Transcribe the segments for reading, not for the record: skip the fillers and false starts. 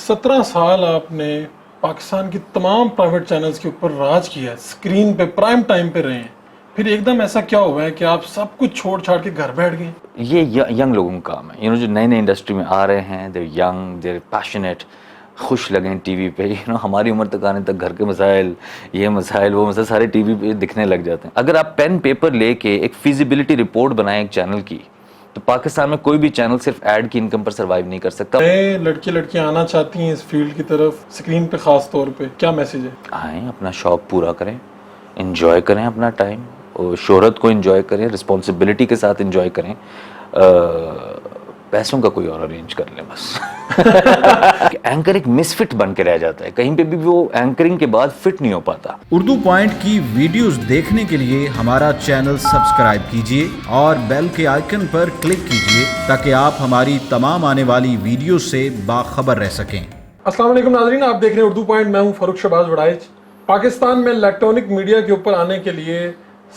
17 سال آپ نے پاکستان کی تمام پرائیویٹ چینلز کے اوپر راج کیا ہے، اسکرین پہ پرائم ٹائم پہ رہے ہیں، پھر ایک دم ایسا کیا ہوا ہے کہ آپ سب کچھ چھوڑ چھاڑ کے گھر بیٹھ گئے؟ یہ ینگ لوگوں کا کام ہے، جو نئے انڈسٹری میں آ رہے ہیں، دیر ینگ، دیر پیشنیٹ، خوش لگیں ٹی وی پہ. ہماری عمر تک آنے تک گھر کے مسائل، یہ مسائل وہ مسائل سارے ٹی وی پہ دکھنے لگ جاتے ہیں. اگر آپ پین پیپر لے کے ایک فیزیبلٹی رپورٹ بنائیں ایک چینل کی، تو پاکستان میں کوئی بھی چینل صرف ایڈ کی انکم پر سروائیو نہیں کر سکتا. نئے لڑکے لڑکیاں آنا چاہتی ہیں اس فیلڈ کی طرف، اسکرین پہ خاص طور پہ، کیا میسیج ہے؟ آئیں، اپنا شوق پورا کریں، انجوائے کریں اپنا ٹائم، اور شہرت کو انجوائے کریں، رسپانسبلٹی کے ساتھ انجوائے کریں. پیسوں کا کوئی اور ارینج کر لیں بس. اینکر ایک مس فٹ بن کے رہ جاتا ہے، کہیں پہ بھی وہ اینکرنگ کے بعد فٹ نہیں ہو پاتا. اردو پوائنٹ کی ویڈیوز دیکھنے کے لیے ہمارا چینل سبسکرائب کیجیے اور بیل کے آئیکن پر کلک کیجیے تاکہ آپ ہماری تمام آنے والی ویڈیوز سے باخبر رہ سکیں. السلام علیکم ناظرین، آپ دیکھ رہے ہیں اردو پوائنٹ، میں ہوں فاروق شہباز وڑائچ. پاکستان میں الیکٹرانک میڈیا کے اوپر آنے کے لیے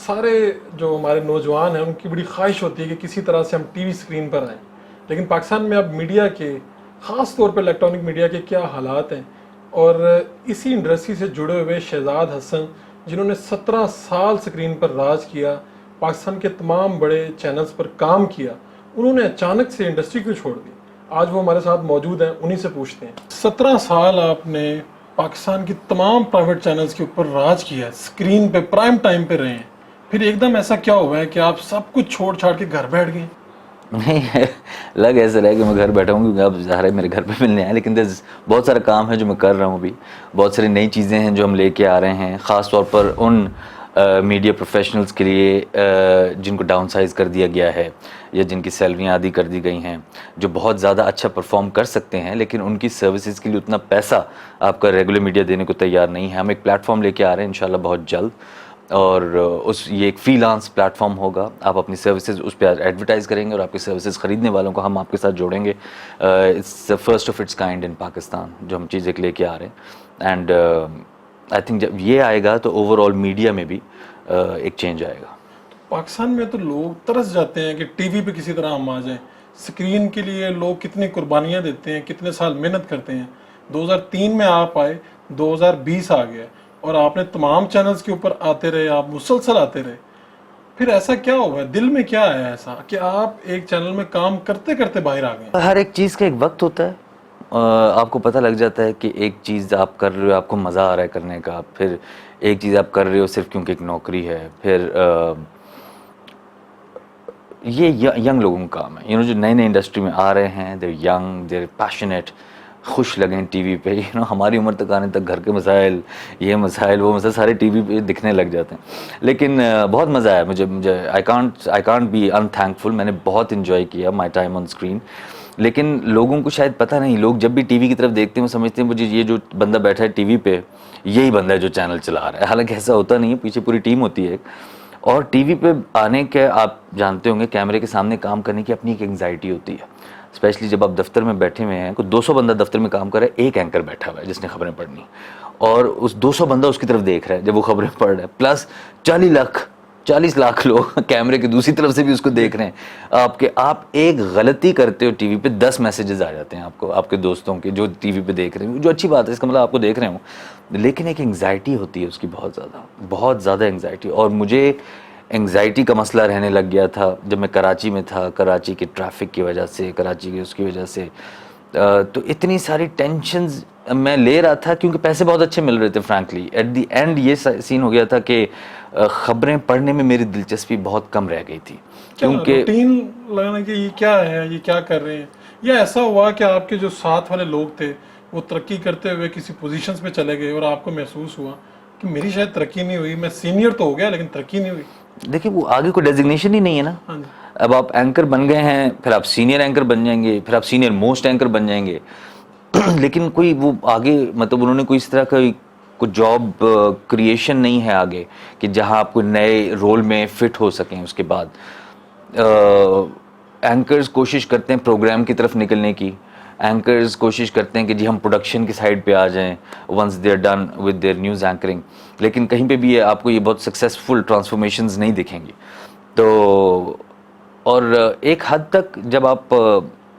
سارے جو ہمارے نوجوان ہیں ان کی بڑی خواہش ہوتی ہے کہ کسی طرح سے ہم ٹی وی اسکرین پر آئیں، لیکن پاکستان میں اب میڈیا کے، خاص طور پہ الیکٹرانک میڈیا کے کیا حالات ہیں. اور اسی انڈسٹری سے جڑے ہوئے شہزاد حسن، جنہوں نے 17 سال اسکرین پر راج کیا، پاکستان کے تمام بڑے چینلز پر کام کیا، انہوں نے اچانک سے انڈسٹری کیوں چھوڑ دی؟ آج وہ ہمارے ساتھ موجود ہیں، انہی سے پوچھتے ہیں. 17 سال آپ نے پاکستان کی تمام پرائیویٹ چینلز کے اوپر راج کیا ہے، اسکرین پہ پرائم ٹائم پہ رہے ہیں، پھر ایک دم ایسا کیا ہوا ہے کہ آپ سب کچھ چھوڑ چھاڑ کے گھر بیٹھ گئے؟ نہیں، لگ ایسا رہا کہ میں گھر بیٹھا ہوں کیونکہ آپ ظاہر ہے میرے گھر پہ ملنے آئے، لیکن بہت سارا کام ہے جو میں کر رہا ہوں ابھی. بہت ساری نئی چیزیں ہیں جو ہم لے کے آ رہے ہیں، خاص طور پر ان میڈیا پروفیشنلز کے لیے جن کو ڈاؤن سائز کر دیا گیا ہے یا جن کی سیلریاں آدھی کر دی گئی ہیں، جو بہت زیادہ اچھا پرفارم کر سکتے ہیں لیکن ان کی سروسز کے لیے اتنا پیسہ آپ کا ریگولر میڈیا دینے کو تیار نہیں ہے. ہم ایک پلیٹ فارم لے کے آ رہے ہیں انشاءاللہ بہت جلد، اور یہ ایک فری لانس پلیٹ فارم ہوگا. آپ اپنی سروسز اس پہ ایڈورٹائز کریں گے اور آپ کی سروسز خریدنے والوں کو ہم آپ کے ساتھ جوڑیں گے. It's first of its kind in Pakistan جو ہم چیز ایک لے کے آ رہے ہیں. اینڈ آئی تھنک جب یہ آئے گا تو اوور آل میڈیا میں بھی ایک چینج آئے گا. پاکستان میں تو لوگ ترس جاتے ہیں کہ ٹی وی پہ کسی طرح ہم آ جائیں. اسکرین کے لیے لوگ کتنی قربانیاں دیتے ہیں، کتنے سال محنت کرتے ہیں. 2003 میں آپ آئے، 2020 آ گیا اور آپ نے تمام چینلز کے اوپر آتے رہے، آپ مسلسل آتے رہے. پھر ایسا کیا ہوا ہے، دل میں کیا ہے ایسا کہ آپ ایک چینل میں کام کرتے کرتے باہر آ گئے؟ ہر ایک چیز کا ایک وقت ہوتا ہے. آپ کو پتہ لگ جاتا ہے کہ ایک چیز آپ کر رہے ہو، آپ کو مزہ آ رہا ہے کرنے کا، پھر ایک چیز آپ کر رہے ہو صرف کیونکہ ایک نوکری ہے. پھر یہ ینگ لوگوں کا کام ہے، جو نئے انڈسٹری میں آ رہے ہیں، دیر ینگ، دیر پیشنیٹ، خوش لگیں ٹی وی پہ. ہماری عمر تک آنے تک گھر کے مسائل، یہ مسائل وہ مسائل سارے ٹی وی پہ دکھنے لگ جاتے ہیں. لیکن بہت مزہ آیا مجھے I can't be unthankful. میں نے بہت انجوائے کیا مائی ٹائم آن اسکرین. لیکن لوگوں کو شاید پتہ نہیں، لوگ جب بھی ٹی وی کی طرف دیکھتے ہیں وہ سمجھتے ہیں مجھے یہ جو بندہ بیٹھا ہے ٹی وی پہ یہی بندہ ہے جو چینل چلا رہا ہے. حالانکہ ایسا ہوتا نہیں ہے، پیچھے پوری ٹیم ہوتی ہے. اور ٹی وی پہ آنے کے آپ جانتے ہوں گے کیمرے کے سامنے کام کرنے کی اپنی ایک انگزائٹی ہوتی ہے، اسپیشلی جب آپ دفتر میں بیٹھے ہوئے ہیں. کوئی 200 بندہ دفتر میں کام کر رہا ہے، ایک اینکر بیٹھا ہوا ہے جس نے خبریں پڑھنی، اور اس 200 بندہ اس کی طرف دیکھ رہا ہے جب وہ خبریں پڑھ رہا ہے، پلس 40 لاکھ لوگ کیمرے کی دوسری طرف سے بھی اس کو دیکھ رہے ہیں. آپ ایک غلطی کرتے ہو ٹی وی پہ 10 میسیجز آ جاتے ہیں آپ کو، آپ کے دوستوں کے جو ٹی وی پہ دیکھ رہے ہیں، جو اچھی بات ہے، اس کا مطلب آپ کو دیکھ رہے ہوں. لیکن ایک انگزائٹی ہوتی ہے اس کی، بہت زیادہ انگزائٹی. اور مجھے انگزائٹی کا مسئلہ رہنے لگ گیا تھا جب میں کراچی میں تھا. کراچی کے ٹریفک کی وجہ سے، کراچی کی اس کی وجہ سے، تو اتنی ساری ٹینشنز میں لے رہا تھا کیونکہ پیسے بہت اچھے مل رہے تھے. فرینکلی ایٹ دی اینڈ یہ سین ہو گیا تھا کہ خبریں پڑھنے میں میری دلچسپی بہت کم رہ گئی تھی. کیونکہ روٹین لگنا کہ یہ کیا ہے، یہ کیا کر رہے ہیں، یا ایسا ہوا کہ آپ کے جو ساتھ والے لوگ تھے وہ ترقی کرتے ہوئے کسی پوزیشنز پہ چلے گئے اور آپ کو محسوس ہوا کہ میری شاید ترقی نہیں ہوئی، میں سینئر تو ہو گیا لیکن ترقی نہیں ہوئی؟ دیکھیں وہ آگے کوئی ڈیزگنیشن ہی نہیں ہے نا. اب آپ اینکر بن گئے ہیں، پھر آپ سینئر اینکر بن جائیں گے، پھر آپ سینئر موسٹ اینکر بن جائیں گے. لیکن کوئی وہ آگے مطلب انہوں نے کوئی اس طرح کا کوئی جاب کریشن نہیں ہے آگے کہ جہاں آپ کوئی نئے رول میں فٹ ہو سکیں. اس کے بعد اینکرز کوشش کرتے ہیں پروگرام کی طرف نکلنے کی، اینکرز کوشش کرتے ہیں کہ جی ہم پروڈکشن کی سائڈ پہ آ جائیں once they are done with their news anchoring. لیکن کہیں پہ بھی آپ کو یہ بہت سکسیزفل ٹرانسفارمیشنز نہیں دکھیں گی. تو اور ایک حد تک جب آپ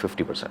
50%.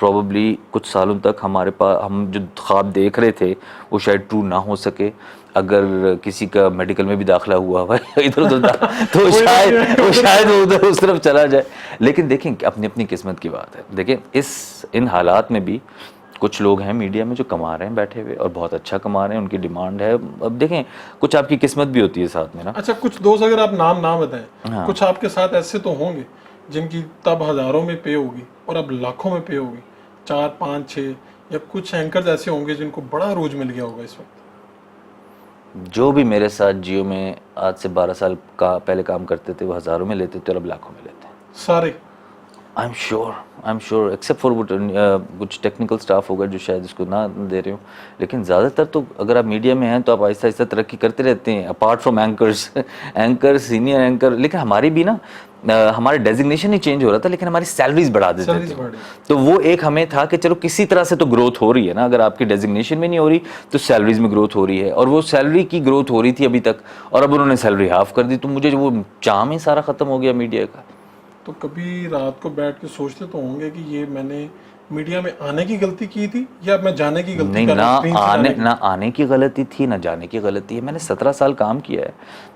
پروبیبلی کچھ سالوں تک ہمارے پاس ہم جو خواب دیکھ رہے تھے وہ شاید ٹرو نہ ہو سکے. اگر کسی کا میڈیکل میں بھی داخلہ ہوا ہوا ہے ادھر ادھر تو شاید وہ ادھر اس طرف چلا جائے. لیکن دیکھیں اپنی اپنی قسمت کی بات ہے. دیکھیں ان حالات میں بھی کچھ لوگ ہیں میڈیا میں جو کما رہے ہیں بیٹھے ہوئے اور بہت اچھا کما رہے ہیں, ان کی ڈیمانڈ ہے. اب دیکھیں کچھ آپ کی قسمت بھی ہوتی ہے ساتھ میں نا. اچھا کچھ دوست اگر آپ نام نہ بتائیں, کچھ آپ کے ساتھ ایسے تو ہوں گے جن کی تب ہزاروں میں پے ہوگی اور اب لاکھوں میں پے ہوگی, 4 5 6, یا کچھ اینکرز ایسے ہوں گے جن کو بڑا عروج مل گیا ہوگا اس وقت. جو بھی میرے ساتھ جیو میں آج سے 12 سال کا پہلے کام کرتے تھے وہ ہزاروں میں لیتے تھے اور اب لاکھوں میں لیتے ہیں سارے. I am sure except for کچھ ٹیکنیکل سٹاف ہوگا جو شاید اس کو نہ دے رہے ہوں, لیکن زیادہ تر تو اگر آپ میڈیا میں ہیں تو آپ آہستہ آہستہ ترقی کرتے رہتے ہیں. Apart from anchor senior anchor, لیکن ہماری بھی نا ہمارا ڈیزگنیشن ہی چینج ہو رہا تھا لیکن ہماری سیلریز بڑھا دیتے تھے. تو وہ ایک ہمیں تھا کہ چلو کسی طرح سے تو گروتھ ہو رہی ہے نا, اگر آپ کی ڈیزگنیشن میں نہیں ہو رہی تو سیلریز میں گروتھ ہو رہی ہے, اور وہ سیلری کی گروتھ ہو رہی تھی ابھی تک اور اب انہوں نے سیلری ہاف کر دی. تو مجھے وہ چام ہی سارا ختم ہو گیا میڈیا کا. تو کبھی رات کو بیٹھ کے سوچتے تو ہوں گے کہ یہ میں نے میڈیا میں آنے کی غلطی کی تھی یا میں جانے کی غلطی نہیں, نہ آنے کی غلطی تھی نہ جانے کی غلطی ہے. میں نے 17 سال کام کیا ہے,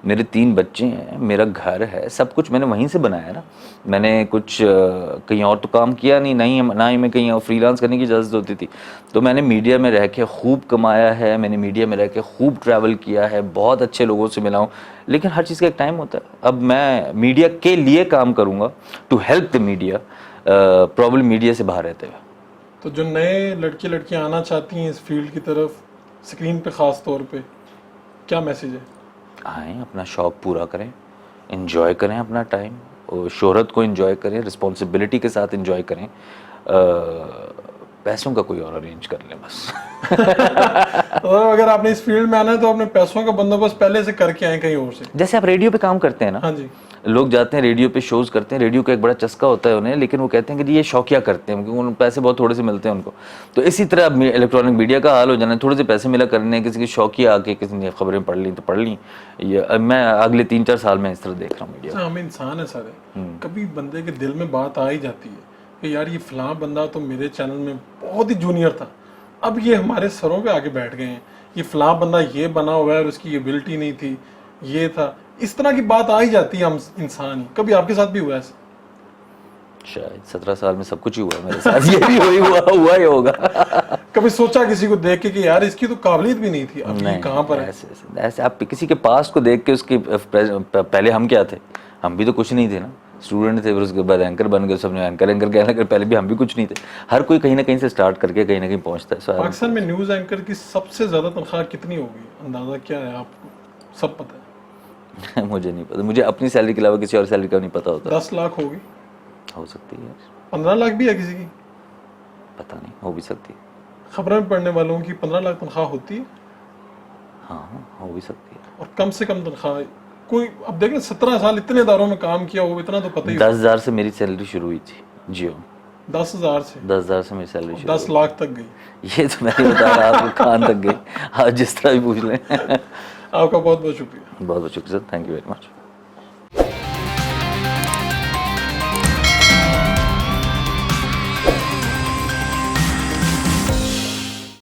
میرے 3 بچے ہیں, میرا گھر ہے, سب کچھ میں نے وہیں سے بنایا نا. میں نے کچھ کہیں اور تو کام کیا نہیں, نہ ہی میں کہیں اور فری لانس کرنے کی اجازت ہوتی تھی. تو میں نے میڈیا میں رہ کے خوب کمایا ہے, میں نے میڈیا میں رہ کے خوب ٹریول کیا ہے, بہت اچھے لوگوں سے ملا ہوں, لیکن ہر چیز کا ایک ٹائم ہوتا ہے. اب میں میڈیا کے لیے کام کروں گا to help the media, problem media سے باہر رہتے ہوئے. تو جو نئے لڑکے لڑکیاں آنا چاہتی ہیں اس فیلڈ کی طرف, اسکرین پہ خاص طور پہ, کیا میسیج ہے؟ آئیں, اپنا شوق پورا کریں, انجوائے کریں اپنا ٹائم, شہرت کو انجوائے کریں, رسپانسبلٹی کے ساتھ انجوائے کریں. پیسوں کا کوئی اور ارینج کر لیں بس. اگر آپ نے اس فیلڈ میں آنا ہے تو اپنے پیسوں کا بندوبست پہلے سے کر کے آئیں کہیں اور سے. جیسے آپ ریڈیو پہ کام کرتے ہیں نا, ہاں جی, لوگ جاتے ہیں ریڈیو پہ شوز کرتے ہیں, ریڈیو کا ایک بڑا چسکا ہوتا ہے انہیں, لیکن وہ کہتے ہیں کہ جی یہ شوقیہ کرتے ہیں کیونکہ ان پیسے بہت تھوڑے سے ملتے ہیں ان کو. تو اسی طرح اب الیکٹرانک میڈیا کا حال ہو جانا ہے, تھوڑے سے پیسے ملا کرنے, کسی کی شوقیہ آ کے کسی نے خبریں پڑھ لیں تو پڑھ لیں. یہ میں اگلے 3-4 سال میں اس طرح دیکھ رہا ہوں میڈیا. ہم انسان ہیں سارے, کبھی بندے کے دل میں بات آ ہی جاتی ہے کہ یار یہ فلاں بندہ تو میرے چینل میں بہت ہی جونیئر تھا, اب یہ ہمارے سروں پہ آگے بیٹھ گئے ہیں, یہ فلاں بندہ یہ بنا ہوا ہے اور اس کی یہ ایبلٹی نہیں تھی, یہ تھا. اس طرح کی بات آ ہی جاتی ہے, ہم انسان ہی. کبھی آپ کے ساتھ بھی ہوا ایسا؟ شاید 17 سال میں سب کچھ ہی ہوا ہے میرے ساتھ, یہ بھی ہوا ہی ہوگا. کبھی سوچا کسی کو دیکھ کے کہ یار اس کی تو قابلیت بھی نہیں تھی, اب یہ کہاں پر ہے؟ ایسے آپ کسی کے پاسٹ کو دیکھ کے اس کی پہلے ہم کیا تھے, ہم بھی تو کچھ نہیں تھے نا, اسٹوڈنٹ تھے, پھر اس کے بعد اینکر بن گئے, سب نے اینکر کہنا کہ پہلے بھی ہم بھی کچھ نہیں تھے. ہر کوئی کہیں نہ کہیں سے اسٹارٹ کر کے کہیں نہ کہیں پہنچتا ہے. پاکستان میں نیوز اینکر کی سب سے زیادہ تنخواہ کتنی ہوگی, اندازہ کیا ہے آپ کو؟ سب پتہ ہے؟ مجھے نہیں پتا, مجھے اپنی سیلری کے علاوہ کسی اور سیلری کا نہیں پتا ہوتا. 10 لاکھ ہوگی, ہو سکتی ہے, 15 لاکھ بھی ہے کسی کی, پتہ نہیں, ہو بھی سکتی ہے. خبریں پڑھنے والوں کی 15 لاکھ تنخواہ ہوتی ہے. ہاں ہو بھی سکتی ہے. اور کم سے کم تنخواہ کوئی, اب دیکھیں 17 سال اتنے اداروں میں کام کیا ہو, اتنا تو پتہ ہی. 10,000 سے میری سیلری شروع ہوئی تھی جیو. 10,000 سے 10,000 سے میری سیلری شروع 10 لاکھ تک گئی. یہ تو میں نہیں بتا رہا, آپ کو کہاں تک گئی, آپ جس طرح بھی پوچھ لیں. آپ کا بہت بہت شکریہ. بہت بہت شکریہ سر, تھینک یو ویری مچ.